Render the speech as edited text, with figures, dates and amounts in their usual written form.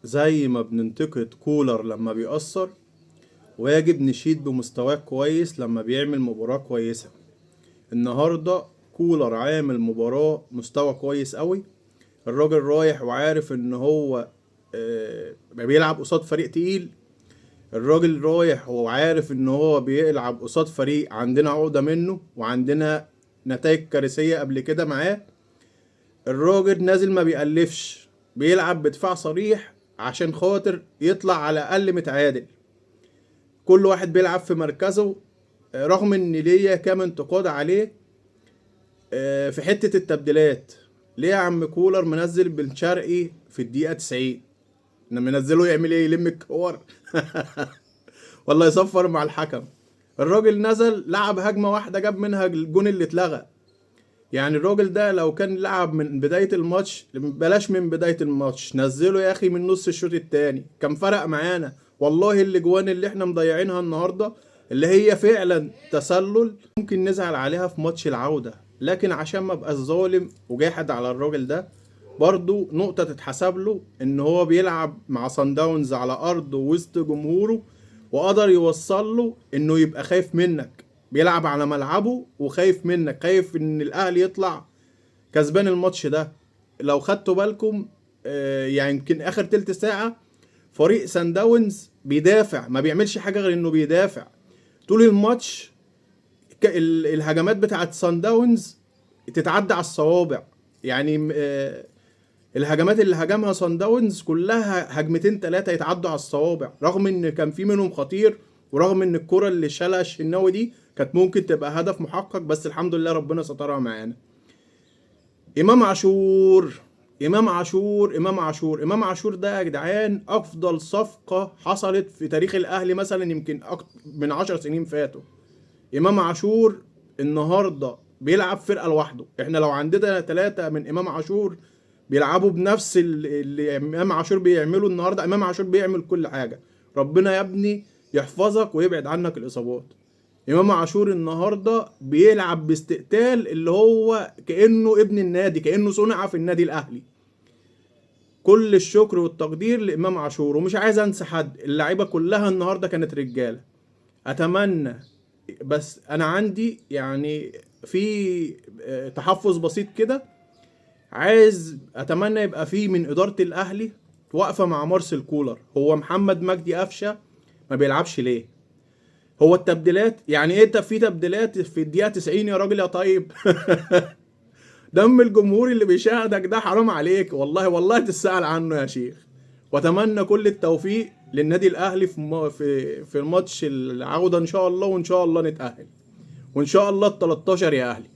زي ما بننتقد كولر لما بيأثر، واجب نشيد بمستواه كويس لما بيعمل مباراة كويسة. النهاردة كولر عامل مستوى كويس قوي. الراجل رايح وعارف ان هو بيلعب قصاد فريق تقيل. الراجل رايح وعارف ان هو بيلعب قصاد فريق عندنا عقدة منه وعندنا نتائج كارثية قبل كده معاه. الراجل نازل ما بيألفش، بيلعب بدفاع صريح عشان خاطر يطلع على الأقل متعادل. كل واحد بيلعب في مركزه. رغم ان ليا كام انتقاد عليه في حتة التبديلات. ليه يا عم كولر منزل بن شرقي في الدقيقة 90؟ انه منزله يعمل ايه؟ يلم الكور ولا يصفر مع الحكم؟ الراجل نزل لعب هجمة واحدة جاب منها الجون اللي اتلغى. يعني الراجل ده لو كان لعب من بداية الماتش، بلاش من بداية الماتش، نزله يا اخي من نص الشوط التاني، كان فرق معانا. والله الاجوان اللي احنا مضيعينها النهاردة اللي هي فعلا تسلل ممكن نزعل عليها في ماتش العودة، لكن عشان ما بقاش ظالم وجاحد على الراجل ده، برضو نقطة تتحسب له ان هو بيلعب مع صن داونز على ارض وسط جمهوره، وقدر يوصل له انه يبقى خايف منك. بيلعب على ملعبه وخايف منك، خايف ان الاهلي يطلع كسبان الماتش ده. لو خدتوا بالكم يعني يمكن اخر تلت ساعة فريق سان داونز بيدافع، ما بيعملش حاجة غير انه بيدافع طول الماتش. الهجمات بتاعت سان داونز تتعدى على الصوابع. يعني الهجمات اللي هجمها سان داونز كلها هجمتين ثلاثة يتعدوا على الصوابع، رغم ان كان في منهم خطير، ورغم ان الكرة اللي شالها الشناوي دي كانت ممكن تبقى هدف محقق، بس الحمد لله ربنا سترها معانا. امام عاشور امام عاشور ده يا جدعان افضل صفقة حصلت في تاريخ الاهلي، مثلا يمكن من 10 سنين فاتوا. امام عاشور النهارده بيلعب فرقه لوحده. احنا لو عندنا ثلاثه من امام عاشور بيلعبوا بنفس اللي امام عاشور بيعمله النهارده، امام عاشور بيعمل كل حاجه. ربنا يا ابني يحفظك ويبعد عنك الاصابات. امام عاشور النهارده بيلعب باستقتال، اللي هو كانه ابن النادي، كانه صنع في النادي الاهلي. كل الشكر والتقدير لامام عاشور. ومش عايز انسى حد، اللعيبه كلها النهارده كانت رجاله. اتمنى، بس انا عندي يعني في تحفظ بسيط كده، عايز اتمنى يبقى في من ادارة الاهلي واقفة مع مارسيل كولر. هو محمد مجدي قفشة ما بيلعبش ليه؟ هو التبديلات يعني ايه؟ في تبديلات في الدقيقة 90 يا راجل يا طيب دم الجمهور اللي بيشاهدك ده حرام عليك، والله والله تسأل عنه يا شيخ. واتمنى كل التوفيق للنادي الاهلي في الماتش العودة ان شاء الله، وان شاء الله نتأهل، وان شاء الله ال 13 يا اهلي.